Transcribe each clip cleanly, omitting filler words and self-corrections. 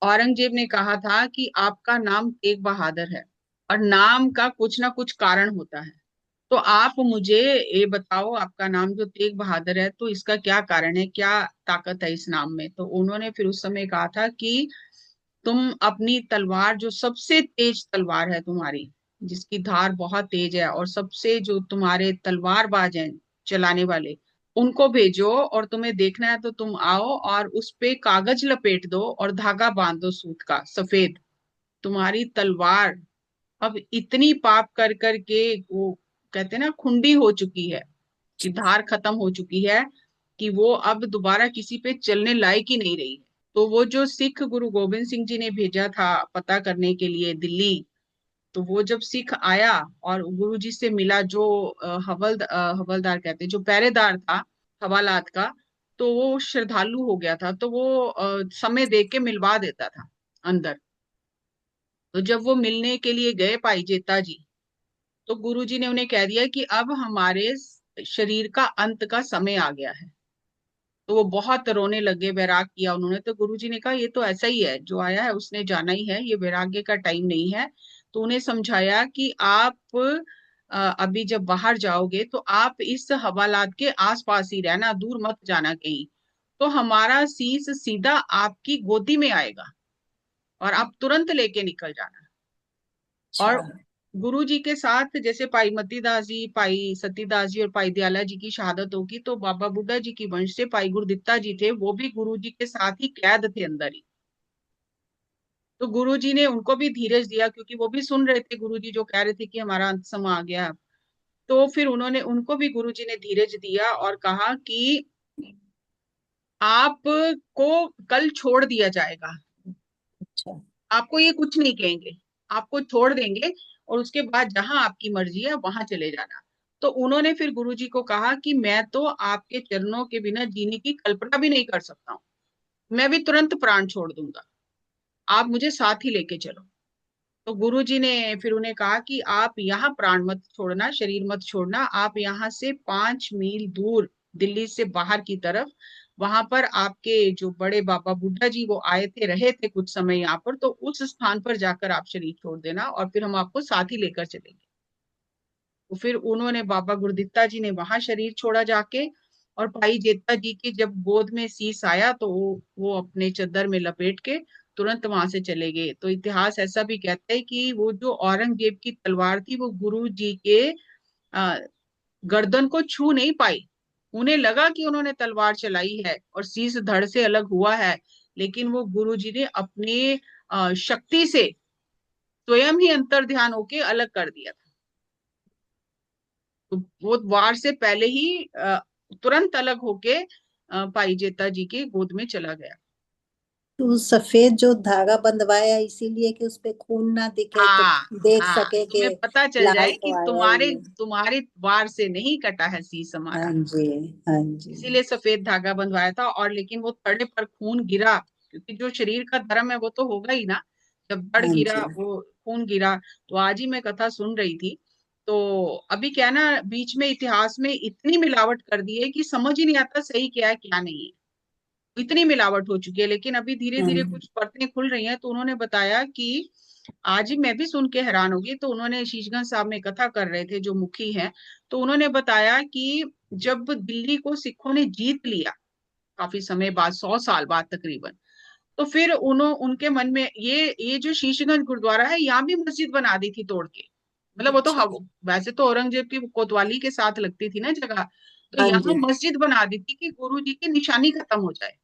औरंगजेब ने कहा था कि आपका नाम तेग बहादुर है और नाम का कुछ ना कुछ कारण होता है। तो आप मुझे ये बताओ, आपका नाम जो तेग बहादुर है तो इसका क्या कारण है, क्या ताकत है इस नाम में? तो उन्होंने फिर उस समय कहा था कि तुम अपनी तलवार, जो सबसे तेज तलवार है तुम्हारी, जिसकी धार बहुत तेज है, और सबसे जो तुम्हारे तलवारबाज हैं चलाने वाले, उनको भेजो, और तुम्हें देखना है तो तुम आओ और उस पे कागज लपेट दो और धागा बांध दो सूत का सफेद। तुम्हारी तलवार अब इतनी पाप कर कर के वो कहते हैं ना खुंडी हो चुकी है, कि धार खत्म हो चुकी है, कि वो अब दोबारा किसी पे चलने लायक ही नहीं रही है। तो वो जो सिख गुरु गोविंद सिंह जी ने भेजा था पता करने के लिए दिल्ली, तो वो जब सिख आया और गुरु जी से मिला, जो हवलदार कहते हैं, जो पहरेदार था हवालात का, तो वो श्रद्धालु हो गया था, तो वो समय देख के मिलवा देता था अंदर। तो जब वो मिलने के लिए गए भाई जेता जी, तो गुरु जी ने उन्हें कह दिया कि अब हमारे शरीर का अंत का समय आ गया है। तो वो बहुत रोने लगे, वैराग किया उन्होंने। तो गुरुजी ने कहा ये तो ऐसा ही है, जो आया है उसने जाना ही है, ये वैराग्य का टाइम नहीं है। तो उन्हें समझाया कि आप अभी जब बाहर जाओगे तो आप इस हवालात के आसपास ही रहना, दूर मत जाना कहीं। तो हमारा शीश सीधा आपकी गोदी में आएगा और आप तुरंत लेके निकल जाना। अच्छा। और गुरु जी के साथ जैसे भाई मती दास जी, भाई सतीदास जी और भाई दयाला जी की शहादत होगी, तो बाबा बुड्ढा जी की वंश से भाई गुरदित्ता जी थे, वो भी गुरु जी के साथ ही कैद थे अंदर ही। तो गुरु जी ने उनको भी धीरज दिया, क्योंकि वो भी सुन रहे थे गुरु जी जो कह रहे थे कि हमारा अंत समय आ गया। तो फिर उन्होंने उनको भी गुरु जी ने धीरज दिया और कहा कि आपको कल छोड़ दिया जाएगा, अच्छा। आपको ये कुछ नहीं कहेंगे, आपको छोड़ देंगे, और उसके बाद जहां आपकी मर्जी है वहां चले जाना। तो उन्होंने फिर गुरुजी को कहा कि मैं तो आपके चरणों के बिना जीने की कल्पना भी नहीं कर सकता हूँ, मैं भी तुरंत प्राण छोड़ दूंगा, आप मुझे साथ ही लेके चलो। तो गुरुजी ने फिर उन्हें कहा कि आप यहाँ प्राण मत छोड़ना, शरीर मत छोड़ना, आप यहाँ से 5 मील दूर दिल्ली से बाहर की तरफ, वहां पर आपके जो बड़े बाबा बुड्ढा जी वो आए थे, रहे थे कुछ समय यहाँ पर, तो उस स्थान पर जाकर आप शरीर छोड़ देना और फिर हम आपको साथ ही लेकर चलेंगे। तो फिर उन्होंने, बाबा गुरदित्ता जी ने वहां शरीर छोड़ा जाके, और भाई जेता जी की जब गोद में शीश आया तो वो अपने चद्दर में लपेट के तुरंत वहां से चले गए। तो इतिहास ऐसा भी कहता है कि वो जो औरंगजेब की तलवार थी वो गुरु जी के आ, गर्दन को छू नहीं पाई। उन्हें लगा कि उन्होंने तलवार चलाई है और शीश धड़ से अलग हुआ है, लेकिन वो गुरु जी ने अपने शक्ति से स्वयं ही अंतर ध्यान होके अलग कर दिया था। तो वो वार से पहले ही तुरंत अलग होके भाई जेता जी की गोद में चला गया। तो सफेद जो धागा बंधवाया इसीलिए कि उस पे खून ना दिखे, तो हाँ, देख हाँ, सके कि तुम्हें पता चल लाल जाए कि तो आया तुम्हारे ही है। तुम्हारे वार से नहीं कटा है शीश हाँ हमारा, जी। हाँ जी। इसीलिए सफेद धागा बंधवाया था। और लेकिन वो थड़े पर खून गिरा, क्योंकि जो शरीर का धर्म है वो तो होगा ही ना। जब धड़ हाँ गिरा, जी। वो खून गिरा। तो आज ही मैं कथा सुन रही थी, तो अभी क्या है ना, बीच में इतिहास में इतनी मिलावट कर दी है कि समझ ही नहीं आता सही क्या है क्या नहीं है, इतनी मिलावट हो चुकी है। लेकिन अभी धीरे धीरे हाँ। कुछ परतें खुल रही हैं। तो उन्होंने बताया कि आज ही मैं भी सुन के हैरान होगी, तो उन्होंने, शीशगंज साहब में कथा कर रहे थे जो मुखी हैं, तो उन्होंने बताया कि जब दिल्ली को सिखों ने जीत लिया काफी समय बाद, 100 साल बाद तकरीबन, तो फिर उनके मन में ये जो शीशगंज गुरुद्वारा है, यहाँ भी मस्जिद बना दी थी तोड़ के। मतलब वो तो अच्छा। वैसे तो औरंगजेब की कोतवाली के साथ लगती थी ना जगह, तो हाँ यहाँ जी। मस्जिद बना दी थी कि गुरु जी की निशानी खत्म हो जाए,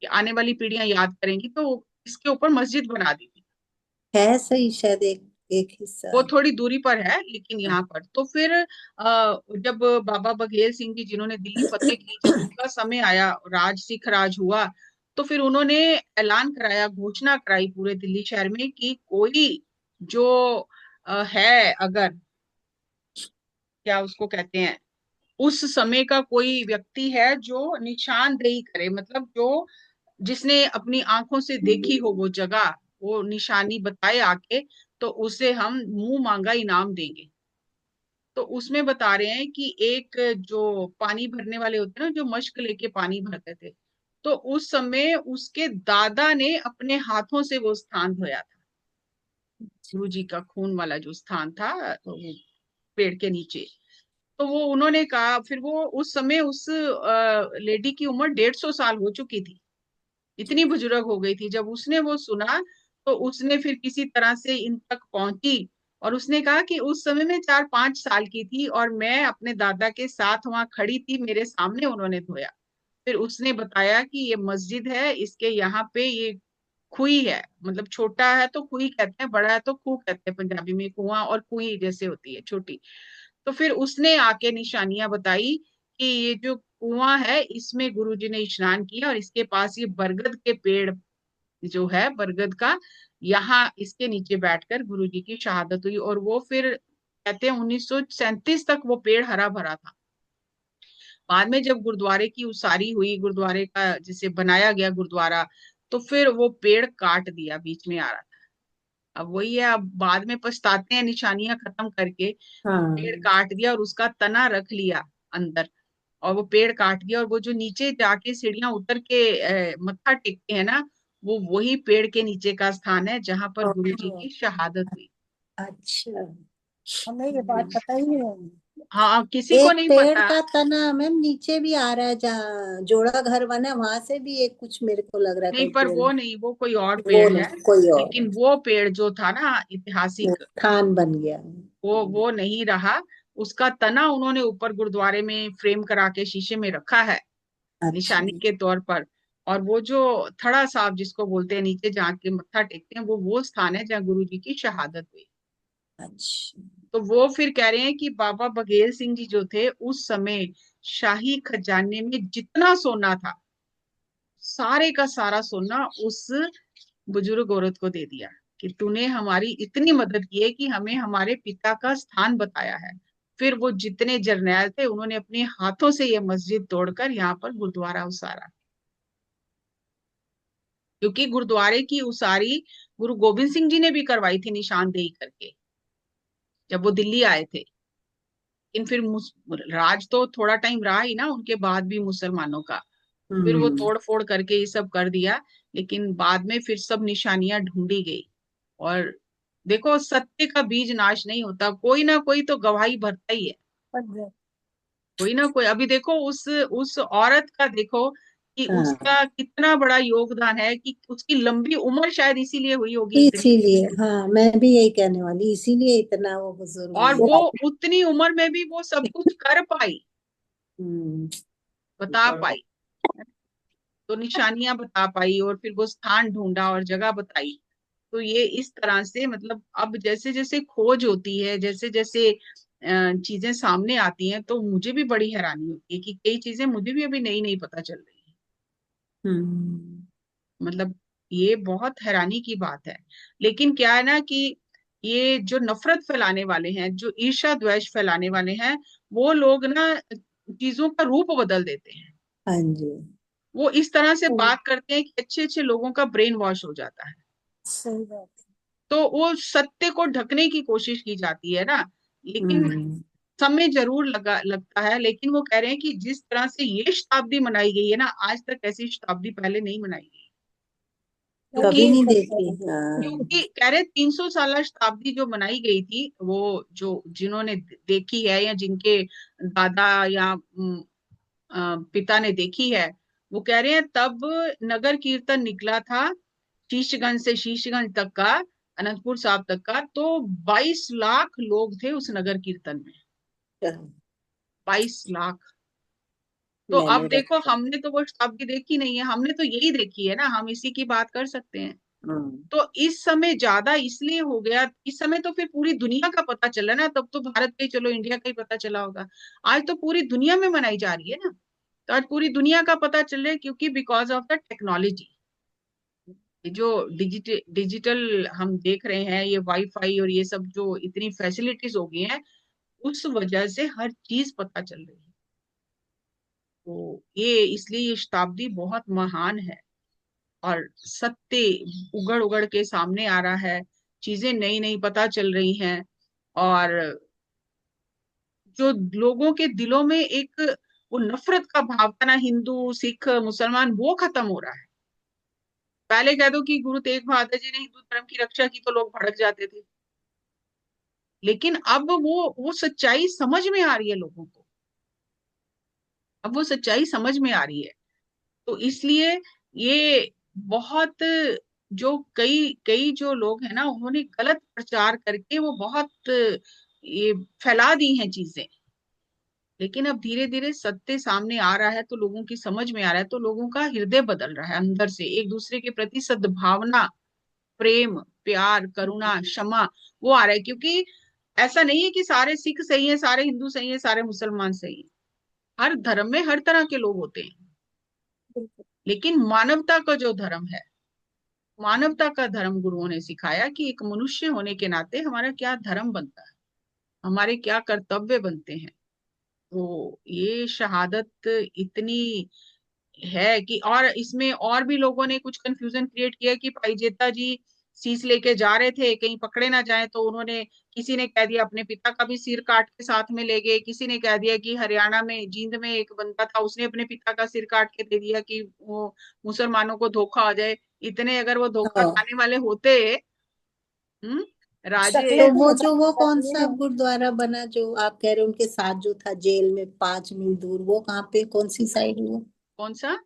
कि आने वाली पीढ़ियां याद करेंगी, तो इसके ऊपर मस्जिद बना दी थी। है सही, शायद एक हिस्सा। वो थोड़ी दूरी पर है, लेकिन यहाँ पर तो फिर जब बाबा बघेल सिंह जी जिन्होंने दिल्ली फतेह की, जब उनका समय आया, राज सिख राज हुआ, तो फिर उन्होंने ऐलान कराया, घोषणा कराई पूरे दिल्ली शहर में कि कोई जो है, अगर क्या उसको कहते हैं, उस समय का कोई व्यक्ति है जो निशानदेही करे, मतलब जो जिसने अपनी आंखों से देखी हो वो जगह, वो निशानी बताए आके, तो उसे हम मुंह मांगा इनाम देंगे। तो उसमें बता रहे हैं कि एक जो पानी भरने वाले होते हैं ना, जो मश्क लेके पानी भरते थे, तो उस समय उसके दादा ने अपने हाथों से वो स्थान धोया था, गुरु जी का खून वाला जो स्थान था, तो वो पेड़ के नीचे। तो वो उन्होंने कहा, फिर वो उस समय उस लेडी की उम्र 150 साल हो चुकी थी, इतनी बुजुर्ग हो गई थी। जब उसने वो सुना तो उसने फिर किसी तरह से इन तक पहुंची, और उसने कहा कि उस समय में 4-5 साल की थी और मैं अपने दादा के साथ वहां खड़ी थी, मेरे सामने उन्होंने धोया। फिर उसने बताया कि ये मस्जिद है, इसके यहाँ पे ये खुई है, मतलब छोटा है तो खुई कहते हैं, बड़ा है तो खूह कहते हैं पंजाबी में, कुआं और कुई जैसे होती है छोटी। तो फिर उसने आके निशानियां बताई कि ये जो कुआं है इसमें गुरुजी ने स्नान किया, और इसके पास ये बरगद के पेड़ जो है, बरगद का, यहाँ इसके नीचे बैठकर गुरुजी की शहादत हुई। और वो फिर कहते हैं 1937 तक वो पेड़ हरा भरा था। बाद में जब गुरुद्वारे की उसारी हुई, गुरुद्वारे का जिसे बनाया गया गुरुद्वारा, तो फिर वो पेड़ काट दिया, बीच में आ रहा था। अब वही है, अब बाद में पछताते हैं निशानियां खत्म करके, पेड़ हाँ। काट दिया और उसका तना रख लिया अंदर, और वो पेड़ काट दिया, और वो जो नीचे जाके सीढ़ियां उतर के मत्था टेकते हैं ना, वो वही पेड़ के नीचे का स्थान है जहां पर गुरु जी ओह, की शहादत हुई। अच्छा, हमें ये बात पता ही नहीं। हाँ, किसी को एक नहीं पेड़ पता। का तना मैम नीचे भी आ रहा है, जहाँ जोड़ा घर बना है वहां से भी एक कुछ मेरे को लग रहा है नहीं, कहीं पर पेड़। वो नहीं, वो कोई और वो पेड़ है। नहीं, कोई और है। लेकिन वो पेड़ जो था ना वो ऐतिहासिक, स्थान बन गया। वो नहीं रहा। उसका तना उन्होंने ऊपर गुरुद्वारे में फ्रेम करा के शीशे में रखा है, अच्छा। निशानी के तौर पर। और वो जो थड़ा साहब जिसको बोलते हैं, नीचे जहाँ के मत्था टेकते हैं, वो स्थान है जहाँ गुरु जी की शहादत हुई। अच्छा। तो वो फिर कह रहे हैं कि बाबा बघेल सिंह जी जो थे उस समय शाही खजाने में जितना सोना था, सारे का सारा सोना उस बुजुर्ग औरत को दे दिया, कि तूने हमारी इतनी मदद की है कि हमें हमारे पिता का स्थान बताया है। फिर वो जितने जरनैल थे उन्होंने अपने हाथों से ये मस्जिद तोड़कर यहाँ पर गुरुद्वारा उसारा, क्योंकि गुरुद्वारे की उसारी गुरु गोविंद सिंह जी ने भी करवाई थी निशानदेही करके, जब वो दिल्ली आए थे। लेकिन फिर राज तो थोड़ा टाइम रहा ही ना उनके बाद भी मुसलमानों का, फिर वो हम्म। तोड़ फोड़ करके ये सब कर दिया। लेकिन बाद में फिर सब निशानियां ढूंढी गई। और देखो, सत्य का बीज नाश नहीं होता, कोई ना कोई तो गवाही भरता ही है, कोई ना कोई। अभी देखो उस औरत का देखो कि हाँ, उसका कितना बड़ा योगदान है, कि उसकी लंबी उम्र शायद इसीलिए हुई होगी इतनी। इसीलिए हाँ, मैं भी यही कहने वाली, इसीलिए इतना वो बुजुर्ग और हुई वो है। उतनी उम्र में भी वो सब कुछ कर पाई, हम्म। बता पाई, तो निशानियां बता पाई, और फिर वो स्थान ढूंढा और जगह बताई। तो ये इस तरह से, मतलब अब जैसे जैसे खोज होती है, जैसे जैसे चीजें सामने आती हैं, तो मुझे भी बड़ी हैरानी होती है कि कई चीजें मुझे भी अभी नई नई पता चल रही है। हम्म। मतलब ये बहुत हैरानी की बात है। लेकिन क्या है ना कि ये जो नफरत फैलाने वाले हैं, जो ईर्ष्या द्वेष फैलाने वाले हैं, वो लोग ना चीजों का रूप बदल देते हैं। हाँ जी। वो इस तरह से बात करते हैं कि अच्छे अच्छे लोगों का ब्रेन वॉश हो जाता है। सही बात तो वो सत्य को ढकने की कोशिश की जाती है ना। है। लेकिन समय जरूर लगता है। लेकिन वो कह रहे हैं कि जिस तरह से ये शताब्दी मनाई गई है ना, आज तक ऐसी शताब्दी पहले नहीं मनाई गई। कभी क्योंकि नहीं देखी, हाँ। क्योंकि कह रहे 300 साल शताब्दी जो मनाई गई थी, वो जो जिन्होंने देखी है, या जिनके दादा या पिता ने देखी है, वो कह रहे हैं तब नगर कीर्तन निकला था शीशगंज से शीशगंज तक का, अनंतपुर साहब तक का, तो 22 लाख लोग थे उस नगर कीर्तन में। 22 लाख। तो अब मैंने देखो, रखा। हमने तो वो शताब्दी देखी नहीं है, हमने तो यही देखी है ना, हम इसी की बात कर सकते हैं। हम्म। तो इस समय ज्यादा इसलिए हो गया, इस समय तो फिर पूरी दुनिया का पता चला ना, तब तो भारत का ही, चलो इंडिया का ही पता चला होगा। आज तो पूरी दुनिया में मनाई जा रही है ना। तो आज पूरी दुनिया का पता चले, क्योंकि बिकॉज ऑफ द टेक्नोलॉजी, जो डिजिटल हम देख रहे हैं, ये वाईफाई और ये सब जो इतनी फैसिलिटीज हो गई हैं, उस वजह से हर चीज पता चल रही है। तो ये इसलिए ये शताब्दी बहुत महान है, और सत्य उगड़ उगड़ के सामने आ रहा है, चीजें नई नई पता चल रही हैं। और जो लोगों के दिलों में एक वो नफरत का भाव था ना, हिंदू सिख मुसलमान, वो खत्म हो रहा है। पहले कह दो कि गुरु तेग बहादुर जी ने हिंदू धर्म की रक्षा की तो लोग भड़क जाते थे, लेकिन अब वो सच्चाई समझ में आ रही है लोगों को। अब वो सच्चाई समझ में आ रही है। तो इसलिए ये बहुत, जो कई कई जो लोग हैं ना, उन्होंने गलत प्रचार करके वो बहुत ये फैला दी हैं चीजें। लेकिन अब धीरे धीरे सत्य सामने आ रहा है, तो लोगों की समझ में आ रहा है, तो लोगों का हृदय बदल रहा है अंदर से, एक दूसरे के प्रति सद्भावना, प्रेम, प्यार, करुणा, क्षमा, वो आ रहा है। क्योंकि ऐसा नहीं है कि सारे सिख सही है, सारे हिंदू सही है, सारे मुसलमान सही है। हर धर्म में हर तरह के लोग होते हैं, बिल्कुल। लेकिन मानवता का जो धर्म है, मानवता का धर्म गुरुओं ने सिखाया कि एक मनुष्य होने के नाते हमारा क्या धर्म बनता है, हमारे क्या कर्तव्य बनते हैं। तो ये शहादत इतनी है कि, और इसमें और भी लोगों ने कुछ कंफ्यूजन क्रिएट किया कि भाई जेठा जी शीश लेके जा रहे थे, कहीं पकड़े ना जाए, तो उन्होंने, किसी ने कह दिया अपने पिता का भी सिर काट के साथ में ले गए, किसी ने कह दिया कि हरियाणा में जींद में एक बंदा था, उसने अपने पिता का सिर काट के दे दिया कि वो मुसलमानों को धोखा आ जाए। इतने अगर वो धोखा हाँ, खाने वाले होते, राजे। तो शक्लें तो वो जो वो मुसलमान कौन वाली सा हैं। गुरुद्वारा बना जो आप कह रहे हो उनके साथ जो था जेल में 5 मील दूर, वो कहाँ पे, कौन सी साइड हुआ? कौन सा?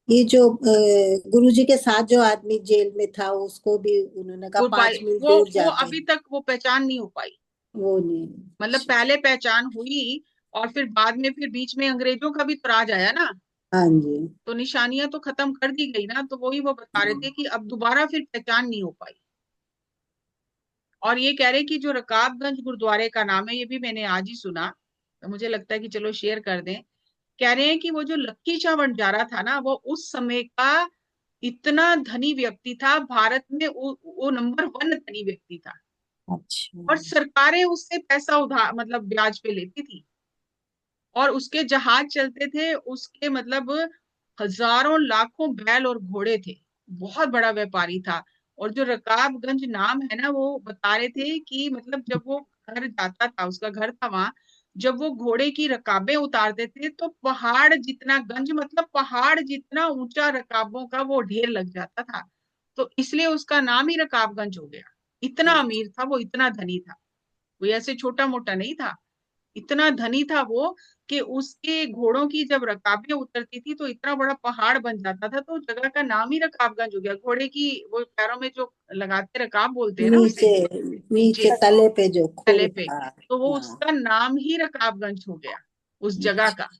ये जो गुरुजी के साथ जो आदमी जेल में था उसको भी उन्होंने कहा गुरपाल, 5 मील वो दूर वो जाते अभी हैं। तक वो पहचान नहीं हो पाई। वो नहीं। मतलब अच्छा। पहले पहचान हुई, और फिर बाद में, फिर बीच में अंग्रेजों का भी तो राज आया ना, हाँ जी। तो निशानियां तो खत्म कर दी गई ना, तो वही वो बता रहे थे कि अब दोबारा फिर पहचान नहीं हो पाई। और ये कह रहे कि जो रकाबगंज गुरुद्वारे का नाम है, ये भी मैंने आज ही सुना, तो मुझे लगता है कि चलो शेयर कर दें। कह रहे हैं कि वो जो लक्की शाह वंजारा था ना, वो उस समय का इतना धनी व्यक्ति था, भारत में वो नंबर 1 धनी व्यक्ति था। अच्छा। और सरकारें उससे पैसा उधार, मतलब ब्याज पे लेती थी, और उसके जहाज चलते थे, उसके मतलब हजारों लाखों बैल और घोड़े थे, बहुत बड़ा व्यापारी था। और जो रकाबगंज नाम है ना, वो बता रहे थे कि मतलब जब वो घर जाता था, उसका घर था वहां, जब वो घोड़े की रकाबें उतारते थे तो पहाड़ जितना गंज, मतलब पहाड़ जितना ऊंचा रकाबों का वो ढेर लग जाता था। तो इसलिए उसका नाम ही रकाबगंज हो गया। इतना अमीर था वो, इतना धनी था वो, ऐसे छोटा मोटा नहीं था, इतना धनी था वो, कि उसके घोड़ों की जब रकाबें उतरती थी तो इतना बड़ा पहाड़ बन जाता था, तो जगह का नाम ही रकाबगंज हो गया। घोड़े की वो पैरों में जो लगाते, रकाब बोलते हैं ना उसे, नीचे, नीचे नीचे तले पे जो तले खूर पे, था। तो वो हाँ। उसका नाम ही रकाबगंज हो गया उस जगह अच्छा। का।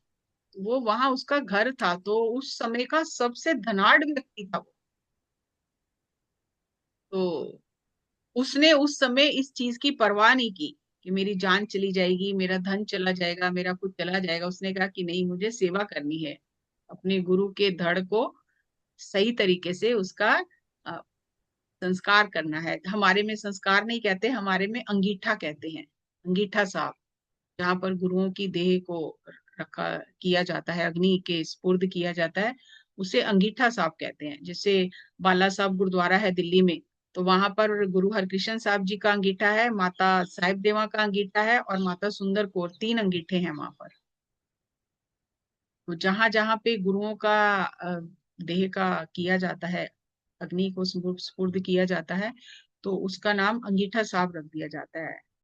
वो वहां उसका घर था, तो उस समय का सबसे धनाढ़ व्यक्ति था वो। तो उसने उस समय इस चीज की परवाह नहीं की कि मेरी जान चली जाएगी, मेरा धन चला जाएगा, मेरा कुछ चला जाएगा। उसने कहा कि नहीं, मुझे सेवा करनी है, अपने गुरु के धड़ को सही तरीके से उसका अ, संस्कार करना है। हमारे में संस्कार नहीं कहते, हमारे में अंगीठा कहते हैं, अंगीठा साहब, जहाँ पर गुरुओं की देह को रखा किया जाता है, अग्नि के स्पुर्द किया जाता है, उसे अंगीठा साहब कहते हैं। जैसे बाला साहब गुरुद्वारा है दिल्ली में, तो वहां पर गुरु हरकृष्ण साहब जी का अंगीठा है, माता साहिब देवा का अंगीठा है, और माता सुंदर कौर, 3 अंगीठे हैं वहां पर। तो जहां जहां पे गुरुओं का देह का किया जाता है, अग्नि को स्पुर्द किया जाता है, तो उसका नाम अंगीठा साहब रख दिया जाता है।